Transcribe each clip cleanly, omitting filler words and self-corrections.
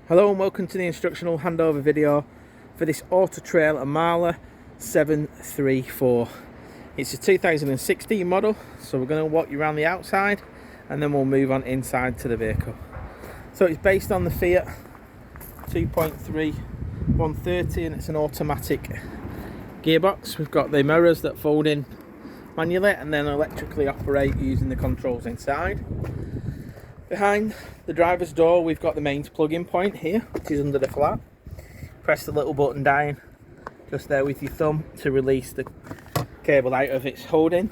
Hello and welcome to the instructional handover video for this Auto Trail Imala 734. It's a 2016 model, so we're going to walk you around the outside and then we'll move on inside to the vehicle. So it's based on the Fiat 2.3 130 and it's an automatic gearbox. We've got the mirrors that fold in manually and then electrically operate using the controls inside. Behind the driver's door we've got the mains plug-in point here, which is under the flap. Press the little button down just there with your thumb to release the cable out of its holding.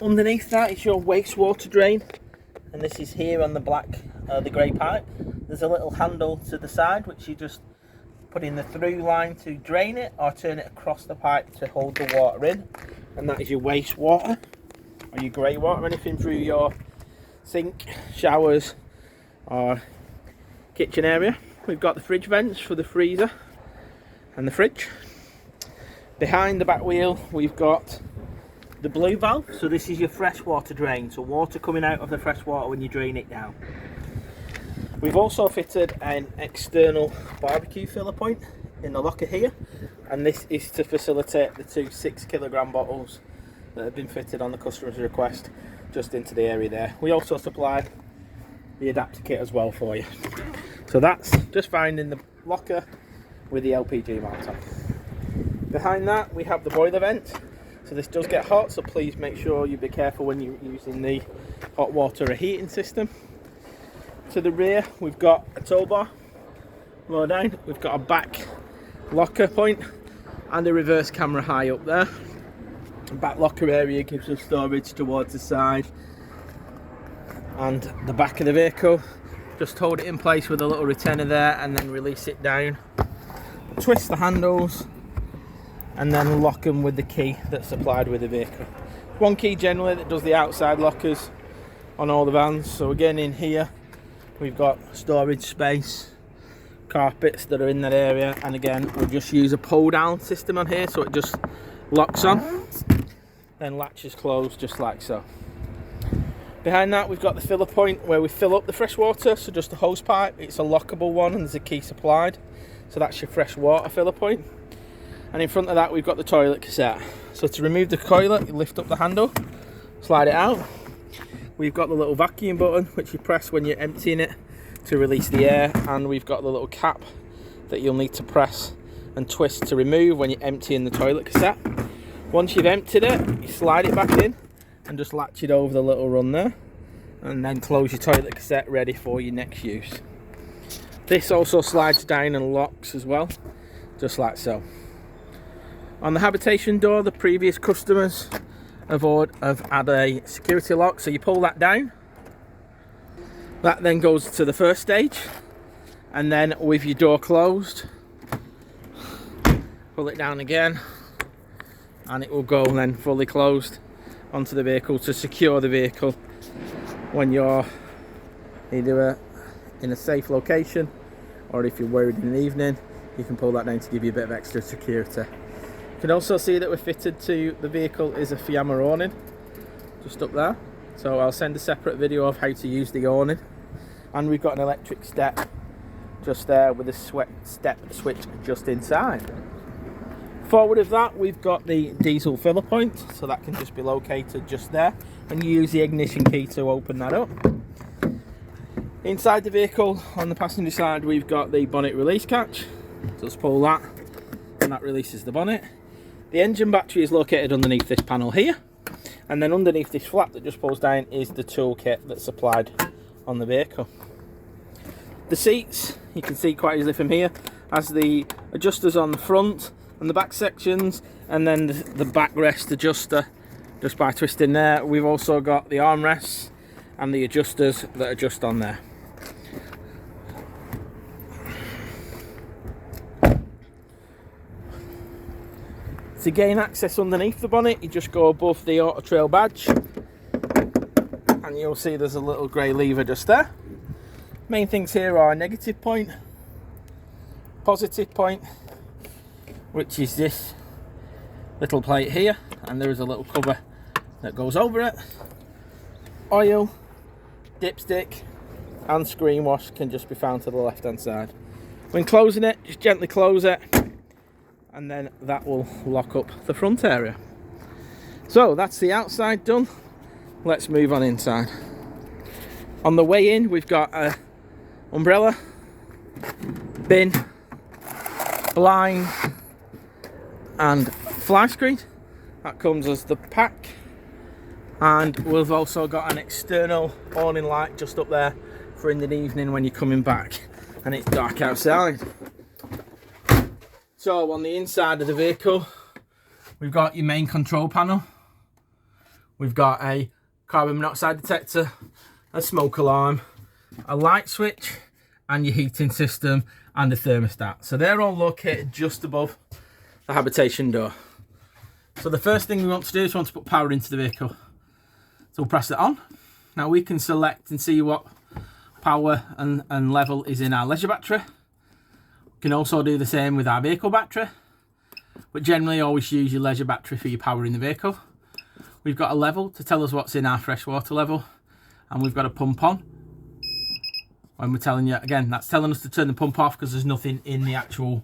Underneath that is your wastewater drain, and this is here on the the grey pipe. There's a little handle to the side which you just put in the through line to drain it or turn it across the pipe to hold the water in, and that is your wastewater or your grey water, anything through your sink, showers or kitchen area. We've got the fridge vents for the freezer and the fridge. Behind the back wheel we've got the blue valve, so this is your freshwater drain, so water coming out of the freshwater when you drain it down. We've also fitted an external barbecue filler point in the locker here, and this is to facilitate the two 6 kilogram bottles that have been fitted on the customer's request just into the area there. We also supply the adapter kit as well for you. So that's just found in the locker with the LPG mount on. Behind that we have the boiler vent. So this does get hot, so please make sure you be careful when you're using the hot water heating system. To the rear we've got a tow bar, lower down, we've got a back locker point and a reverse camera high up there. The back locker area gives us storage towards the side and the back of the vehicle. Just hold it in place with a little retainer there and then release it down. Twist the handles and then lock them with the key that's supplied with the vehicle. One key generally that does the outside lockers on all the vans. So again, in here we've got storage space, carpets that are in that area, and again we'll just use a pull down system on here, so it just locks on, then latches closed just like so. Behind that we've got the filler point where we fill up the fresh water, so just a hose pipe. It's a lockable one and there's a key supplied, so that's your fresh water filler point. And in front of that we've got the toilet cassette. So to remove the toilet you lift up the handle, slide it out. We've got the little vacuum button which you press when you're emptying it to release the air, and we've got the little cap that you'll need to press and twist to remove when you're emptying the toilet cassette. Once you've emptied it, you slide it back in and just latch it over the little run there, and then close your toilet cassette ready for your next use. This also slides down and locks as well, just like so. On the habitation door, the previous customers have had a security lock, so you pull that down. That then goes to the first stage, and then with your door closed, pull it down again and it will go then fully closed onto the vehicle to secure the vehicle when you're either in a safe location or if you're worried in the evening. You can pull that down to give you a bit of extra security. You can also see that we're fitted to the vehicle is a Fiamma awning just up there, so I'll send a separate video of how to use the awning. And we've got an electric step just there with a step switch just inside. Forward of that we've got the diesel filler point, so that can just be located just there, and you use the ignition key to open that up. Inside the vehicle on the passenger side we've got the bonnet release catch. Just pull that and that releases the bonnet. The engine battery is located underneath this panel here, and then underneath this flap that just pulls down is the toolkit that's supplied on the vehicle. The seats, you can see quite easily from here, has the adjusters on the front and the back sections, and then the backrest adjuster just by twisting there. We've also got the armrests and the adjusters that are just on there. To gain access underneath the bonnet, you just go above the Auto Trail badge and you'll see there's a little grey lever just there. Main things here are negative point, positive point, which is this little plate here, and there is a little cover that goes over it, oil, dipstick and screen wash can just be found to the left hand side. When closing it, just gently close it, and then that will lock up the front area. So that's the outside done. Let's move on inside. On the way in, we've got a umbrella, bin, blind and fly screen. That comes as the pack. And we've also got an external awning light just up there for in the evening when you're coming back and it's dark outside. So on the inside of the vehicle, we've got your main control panel. We've got a carbon monoxide detector, a smoke alarm, a light switch, and your heating system and a thermostat. So they're all located just above the habitation door. So the first thing we want to do is we want to put power into the vehicle. So we'll press it on. Now we can select and see what power and level is in our leisure battery. We can also do the same with our vehicle battery, but generally always use your leisure battery for your power in the vehicle. We've got a level to tell us what's in our freshwater level, and we've got a pump on. When we're telling you, again, that's telling us to turn the pump off because there's nothing in the actual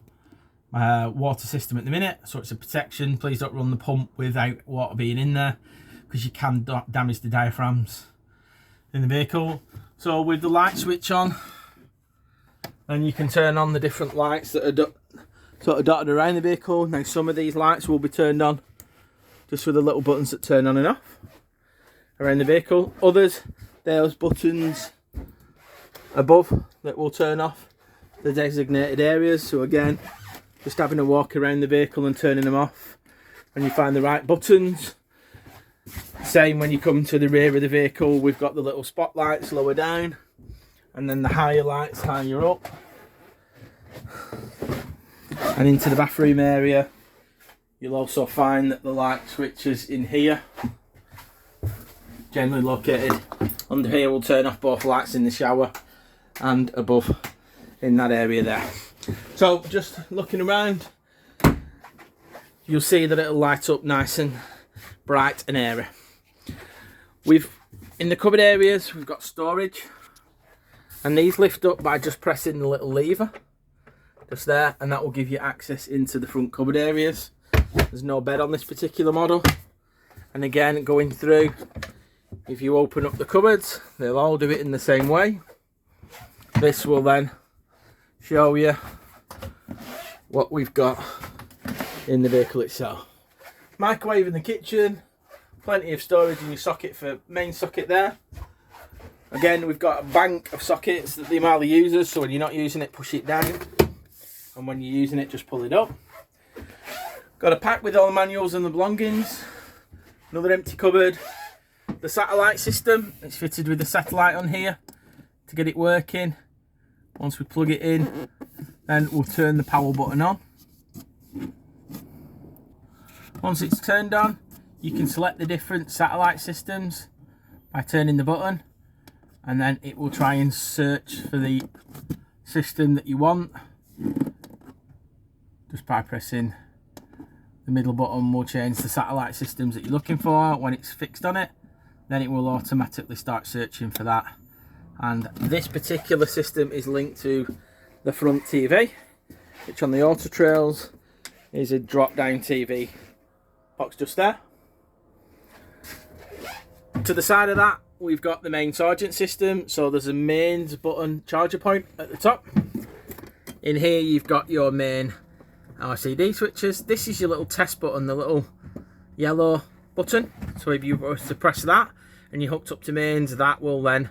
water system at the minute, so it's a protection. Please don't run the pump without water being in there, because you can damage the diaphragms in the vehicle. So with the light switch on, then you can turn on the different lights that are sort of dotted around the vehicle. Now some of these lights will be turned on just with the little buttons that turn on and off around the vehicle. Others, there's buttons above that will turn off the designated areas. So again, just having a walk around the vehicle and turning them off when you find the right buttons. Same when you come to the rear of the vehicle, we've got the little spotlights lower down, and then the higher lights higher up. And into the bathroom area, you'll also find that the light switches in here, generally located under here, will turn off both lights in the shower and above in that area there. So just looking around, you'll see that it'll light up nice and bright and airy. In the cupboard areas, we've got storage, and these lift up by just pressing the little lever just there, and that will give you access into the front cupboard areas. There's no bed on this particular model, and again, going through, if you open up the cupboards, they'll all do it in the same way. This will then show you what we've got in the vehicle itself. Microwave in the kitchen, plenty of storage in your socket for main socket there. Again, we've got a bank of sockets that the Imala uses, so when you're not using it, push it down, and when you're using it, just pull it up. Got a pack with all the manuals and the belongings. Another empty cupboard. The satellite system, it's fitted with the satellite on here to get it working. Once we plug it in, then we'll turn the power button on. Once it's turned on, you can select the different satellite systems by turning the button, and then it will try and search for the system that you want. Just by pressing the middle button will change the satellite systems that you're looking for. When it's fixed on it, then it will automatically start searching for that. And this particular system is linked to the front TV, which on the Auto Trails is a drop down TV box just there. To the side of that, we've got the main charging system. So there's a mains button charger point at the top. In here you've got your main LCD switches. This is your little test button, the little yellow button. So if you were to press that and you're hooked up to mains, that will then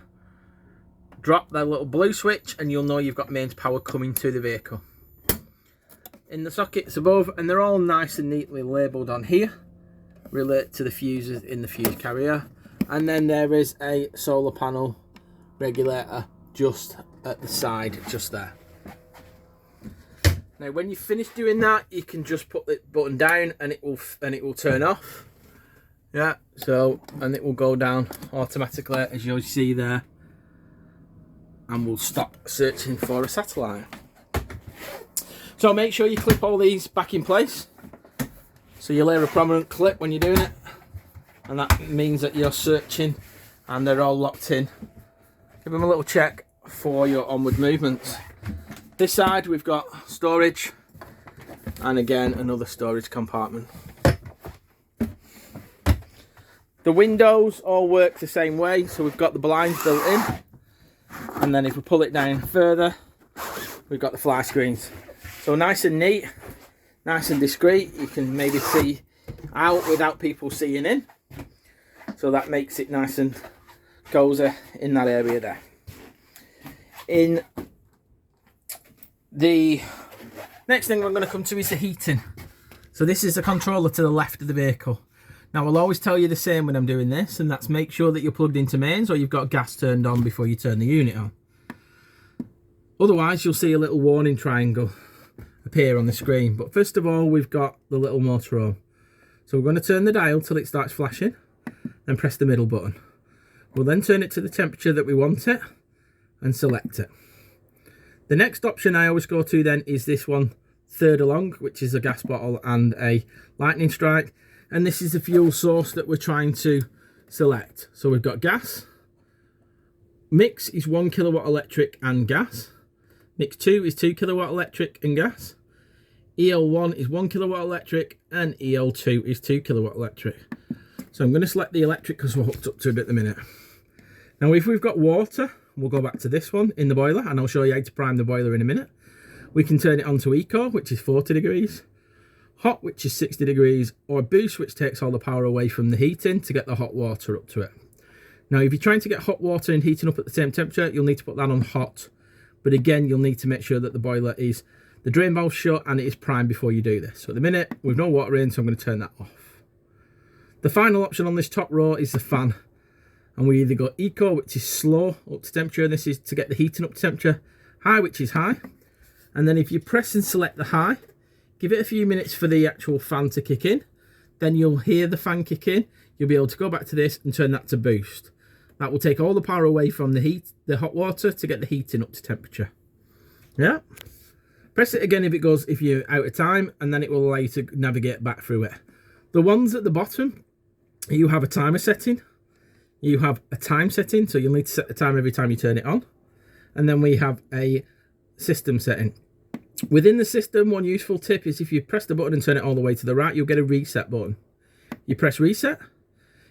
drop that little blue switch, and you'll know you've got mains power coming to the vehicle. In the sockets above, and they're all nice and neatly labelled on here, relate to the fuses in the fuse carrier. And then there is a solar panel regulator just at the side, just there. Now when you finish doing that, you can just put the button down and it will turn off. Yeah, so, and it will go down automatically, as you'll see there, and we'll stop searching for a satellite. So make sure you clip all these back in place, so you'll hear a prominent clip when you're doing it, and that means that you're searching and they're all locked in. Give them a little check for your onward movements. This side we've got storage, and again another storage compartment. The windows all work the same way, so we've got the blinds built in, and then if we pull it down further, we've got the fly screens. So nice and neat, nice and discreet. You can maybe see out without people seeing in, so that makes it nice and cozy in that area there. In the next thing I'm going to come to is the heating. So this is the controller to the left of the vehicle. Now I'll always tell you the same when I'm doing this, and that's make sure that you're plugged into mains or you've got gas turned on before you turn the unit on. Otherwise you'll see a little warning triangle appear on the screen. But first of all, we've got the little motorhome. So we're going to turn the dial till it starts flashing, then press the middle button. We'll then turn it to the temperature that we want it and select it. The next option I always go to then is this one third along, which is a gas bottle and a lightning strike. And this is the fuel source that we're trying to select. So we've got gas. Mix is 1 kilowatt electric and gas. Mix 2 is 2 kilowatt electric and gas. EL1 is 1 kilowatt electric and EL2 is 2 kilowatt electric. So I'm going to select the electric because we're hooked up to it at the minute. Now if we've got water, we'll go back to this one in the boiler, and I'll show you how to prime the boiler in a minute. We can turn it on to Eco, which is 40 degrees. Hot, which is 60 degrees, or Boost, which takes all the power away from the heating to get the hot water up to it. Now, if you're trying to get hot water and heating up at the same temperature, you'll need to put that on hot. But again, you'll need to make sure that the boiler is, the drain valve shut and it is primed before you do this. So at the minute, we've no water in, so I'm going to turn that off. The final option on this top row is the fan. And we either go Eco, which is slow up to temperature, and this is to get the heating up to temperature. High, which is high. And then if you press and select the high, give it a few minutes for the actual fan to kick in. Then you'll hear the fan kick in. You'll be able to go back to this and turn that to Boost. That will take all the power away from the hot water to get the heating up to temperature. Yeah. Press it again if you're out of time, and then it will allow you to navigate back through it. The ones at the bottom, you have a timer setting. You have a time setting, so you'll need to set the time every time you turn it on. And then we have a system setting. Within the system, one useful tip is if you press the button and turn it all the way to the right, you'll get a reset button. You press reset,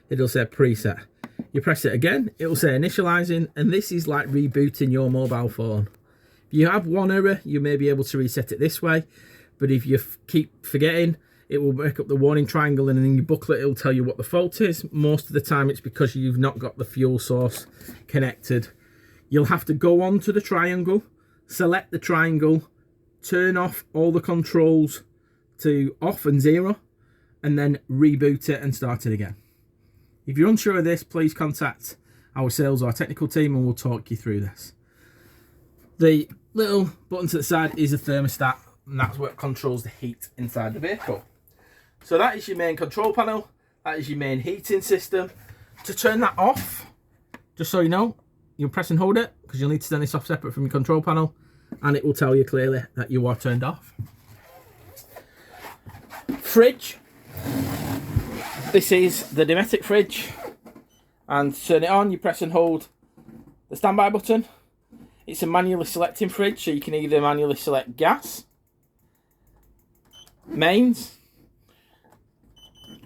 it'll say preset. You press it again, it'll say initializing, and this is like rebooting your mobile phone. If you have one error, you may be able to reset it this way, but if you keep forgetting, it will break up the warning triangle, and in your booklet it'll tell you what the fault is. Most of the time it's because you've not got the fuel source connected. You'll have to go on to the triangle, select the triangle, turn off all the controls to off and 0, and then reboot it and start it again. If you're unsure of this, please contact our sales or technical team and we'll talk you through this. The little button to the side is a thermostat, and that's what controls the heat inside the vehicle. So that is your main control panel. That is your main heating system. To turn that off, just so you know, you'll press and hold it because you'll need to turn this off separate from your control panel, and it will tell you clearly that you are turned off. Fridge. This is the Dometic fridge, and to turn it on, you press and hold the standby button. It's a manually selecting fridge, so you can either manually select gas, mains,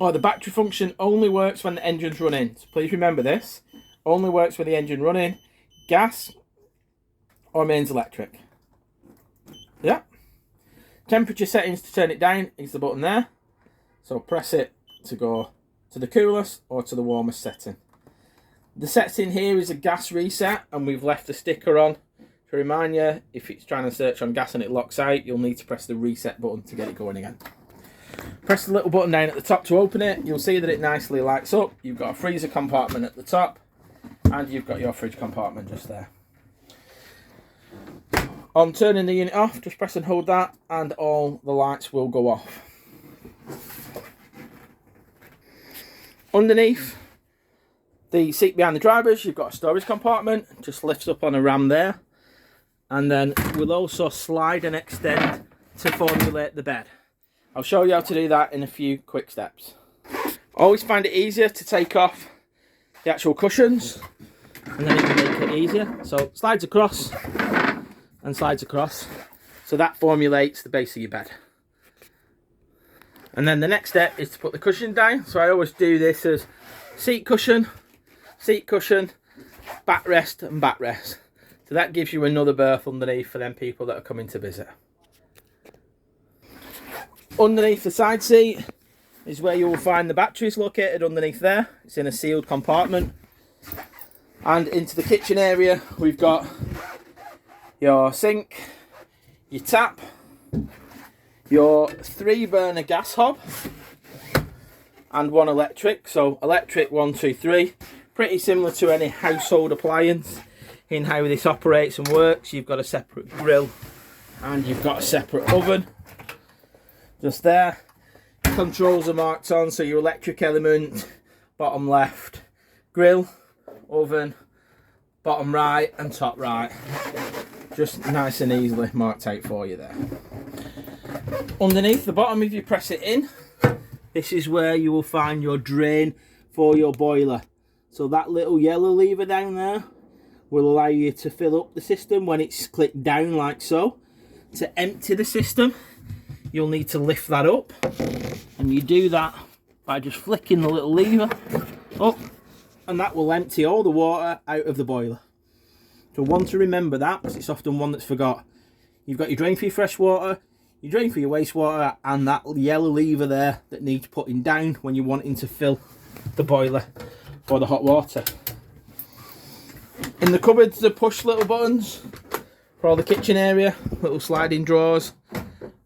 or the battery function only works when the engine's running. So please remember this, only works when the engine running, gas or mains electric. Yeah. Temperature settings to turn it down is the button there. So press it to go to the coolest or to the warmest setting. The setting here is a gas reset, and we've left a sticker on to remind you if it's trying to search on gas and it locks out, you'll need to press the reset button to get it going again. Press the little button down at the top to open it. You'll see that it nicely lights up. You've got a freezer compartment at the top, and you've got your fridge compartment just there. On turning the unit off, just press and hold that and all the lights will go off. Underneath the seat behind the drivers, you've got a storage compartment, just lifts up on a ram there, and then we'll also slide and extend to formulate the bed. I'll show you how to do that in a few quick steps. Always find it easier to take off the actual cushions and then it will make it easier. So slides across and slides across. So that formulates the base of your bed. And then the next step is to put the cushion down. So I always do this as seat cushion, backrest and backrest. So that gives you another berth underneath for them people that are coming to visit. Underneath the side seat is where you will find the batteries located underneath there. It's in a sealed compartment. And into the kitchen area, we've got your sink, your tap, your 3-burner gas hob, and 1 electric. So electric 1, 2, 3. Pretty similar to any household appliance in how this operates and works. You've got a separate grill and you've got a separate oven. Just there. Controls are marked on, so your electric element, bottom left, grill, oven, bottom right and top right. Just nice and easily marked out for you there. Underneath the bottom, if you press it in, this is where you will find your drain for your boiler. So that little yellow lever down there will allow you to fill up the system when it's clicked down like so. To empty the system, you'll need to lift that up, and you do that by just flicking the little lever up, and that will empty all the water out of the boiler. So one to remember that, because it's often one that's forgot. You've got your drain for your fresh water, your drain for your wastewater, and that yellow lever there that needs putting down when you're wanting to fill the boiler for the hot water. In the cupboards, the push little buttons for all the kitchen area, little sliding drawers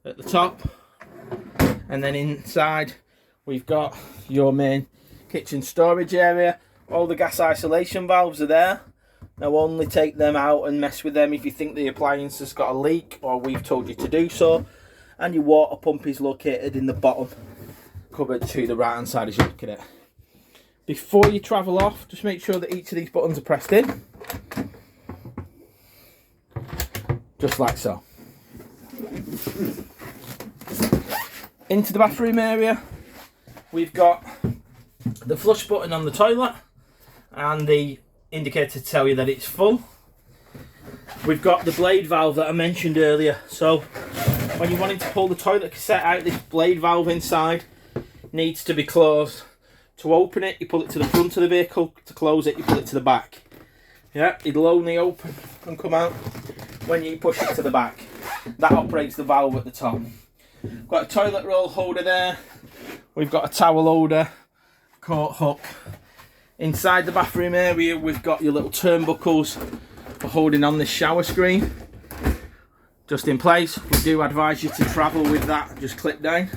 at the top, and then inside we've got your main kitchen storage area. All the gas isolation valves are there. Now only take them out and mess with them if you think the appliance has got a leak or we've told you to do so. And your water pump is located in the bottom cupboard to the right hand side as you look at it. Before you travel off, just make sure that each of these buttons are pressed in, just like so. Into the bathroom area, we've got the flush button on the toilet and the indicator to tell you that it's full. We've got the blade valve that I mentioned earlier. So when you're wanting to pull the toilet cassette out, this blade valve inside needs to be closed. To open it, you pull it to the front of the vehicle. To close it, you pull it to the back. Yeah, it'll only open and come out when you push it to the back. That operates the valve at the top. Got a toilet roll holder there. We've got a towel holder, coat hook. Inside the bathroom area, we've got your little turnbuckles for holding on this shower screen. Just in place. We do advise you to travel with that, just clip down.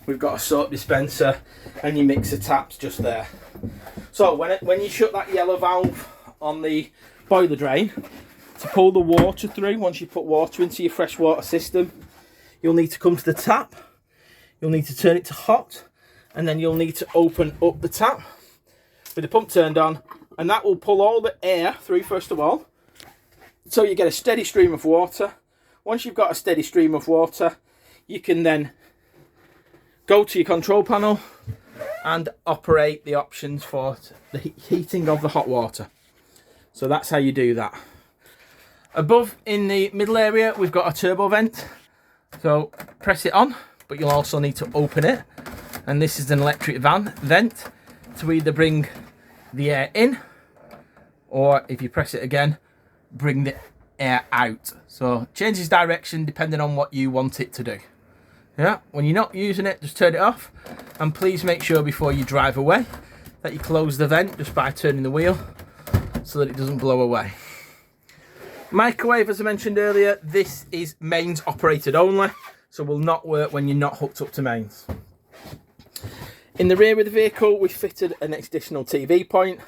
We've got a soap dispenser and your mixer taps just there. So when you shut that yellow valve on the boiler drain, to pull the water through, once you put water into your freshwater system, you'll need to come to the tap, you'll need to turn it to hot, and then you'll need to open up the tap with the pump turned on, and that will pull all the air through first of all, so you get a steady stream of water. Once you've got a steady stream of water, you can then go to your control panel and operate the options for the heating of the hot water. So that's how you do that. Above in the middle area, we've got a turbo vent. So press it on, but you'll also need to open it. And this is an electric vent to either bring the air in, or if you press it again, bring the air out. So changes direction depending on what you want it to do. Yeah, when you're not using it, just turn it off, and please make sure before you drive away that you close the vent just by turning the wheel so that it doesn't blow away. Microwave, as I mentioned earlier, this is mains operated only, so will not work when you're not hooked up to mains. In the rear of the vehicle, we fitted an additional TV point,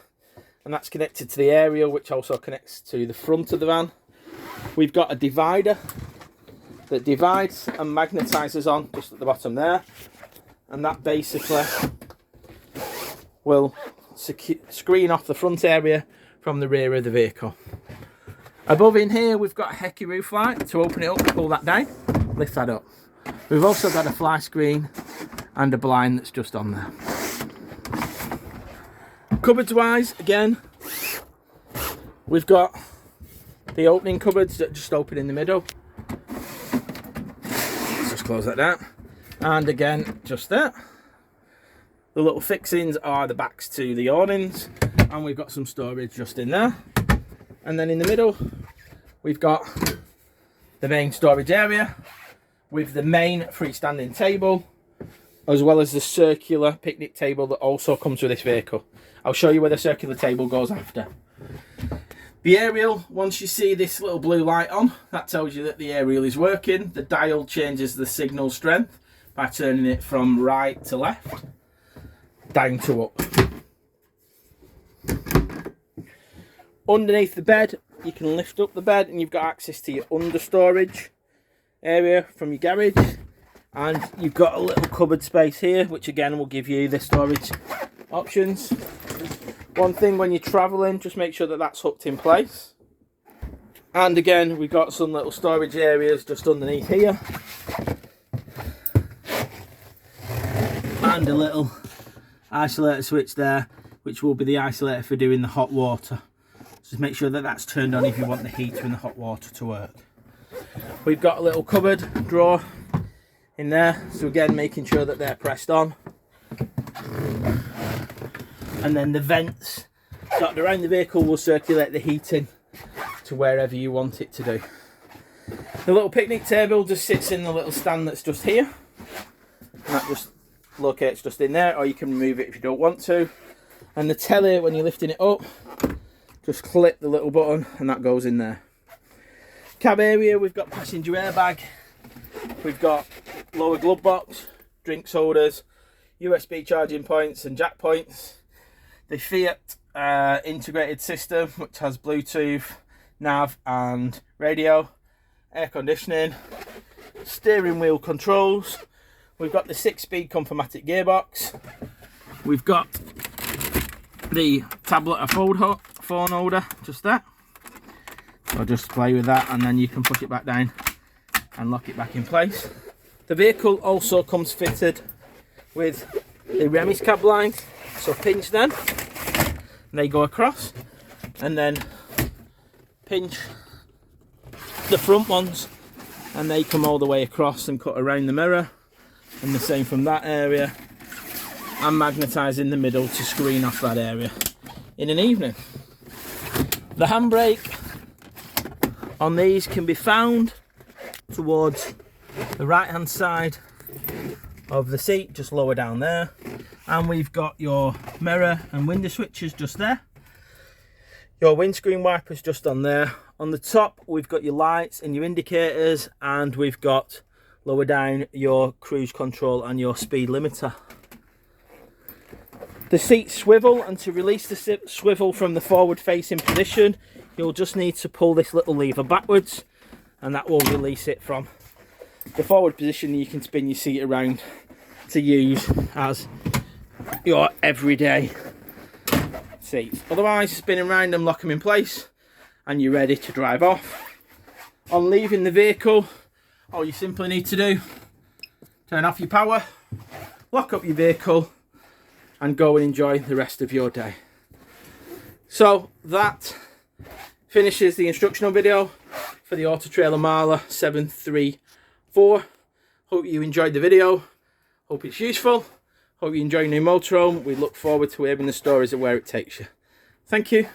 and that's connected to the aerial, which also connects to the front of the van. We've got a divider that divides and magnetises on just at the bottom there, and that basically will screen off the front area from the rear of the vehicle. Above in here, we've got a Hecky roof light. To open it up, pull that down, lift that up. We've also got a fly screen and a blind that's just on there. Cupboards wise, again, We've got the opening cupboards that just open in the middle. Let's just close that down. And again, just there. The little fixings are the backs to the awnings, and we've got some storage just in there. And then in the middle, we've got the main storage area with the main freestanding table, as well as the circular picnic table that also comes with this vehicle. I'll show you where the circular table goes after. The aerial, once you see this little blue light on, that tells you that the aerial is working. The dial changes the signal strength by turning it from right to left, down to up. Underneath the bed, you can lift up the bed and you've got access to your under storage area from your garage. And you've got a little cupboard space here, which again will give you the storage options. One thing when you're travelling, just make sure that that's hooked in place. And again, we've got some little storage areas just underneath here. And a little isolator switch there, which will be the isolator for doing the hot water. Just make sure that that's turned on if you want the heater and the hot water to work. We've got a little cupboard drawer in there, so again making sure that they're pressed on. And then the vents dotted around the vehicle will circulate the heating to wherever you want it to do. The little picnic table just sits in the little stand that's just here, and that just locates just in there, or you can remove it if you don't want to. And the telly, when you're lifting it up, just clip the little button and that goes in there. Cab area, we've got passenger airbag, we've got lower glove box, drinks holders, USB charging points and jack points. The Fiat integrated system, which has Bluetooth, nav and radio, air conditioning, steering wheel controls. We've got the 6-speed Conformatic gearbox. We've got the tablet or phone holder, just there. So just play with that and then you can push it back down and lock it back in place. The vehicle also comes fitted with the Remis cab lines. So pinch them, they go across, and then pinch the front ones and they come all the way across and cut around the mirror, and the same from that area, and magnetise in the middle to screen off that area in an evening. The handbrake on these can be found towards the right hand side of the seat, just lower down there. And we've got your mirror and window switches just there. Your windscreen wipers just on there. On the top we've got your lights and your indicators, and we've got lower down your cruise control and your speed limiter. The seats swivel, and to release the swivel from the forward facing position you'll just need to pull this little lever backwards, and that will release it from the forward position. You can spin your seat around to use as your everyday seats. Otherwise, spin around them, lock them in place, and you're ready to drive off. On leaving the vehicle, all you simply need to do, turn off your power, lock up your vehicle, and go and enjoy the rest of your day. So that finishes the instructional video for the Auto Trail Imala 734. Hope you enjoyed the video. Hope it's useful. Hope you enjoy your new motorhome. We look forward to hearing the stories of where it takes you. Thank you.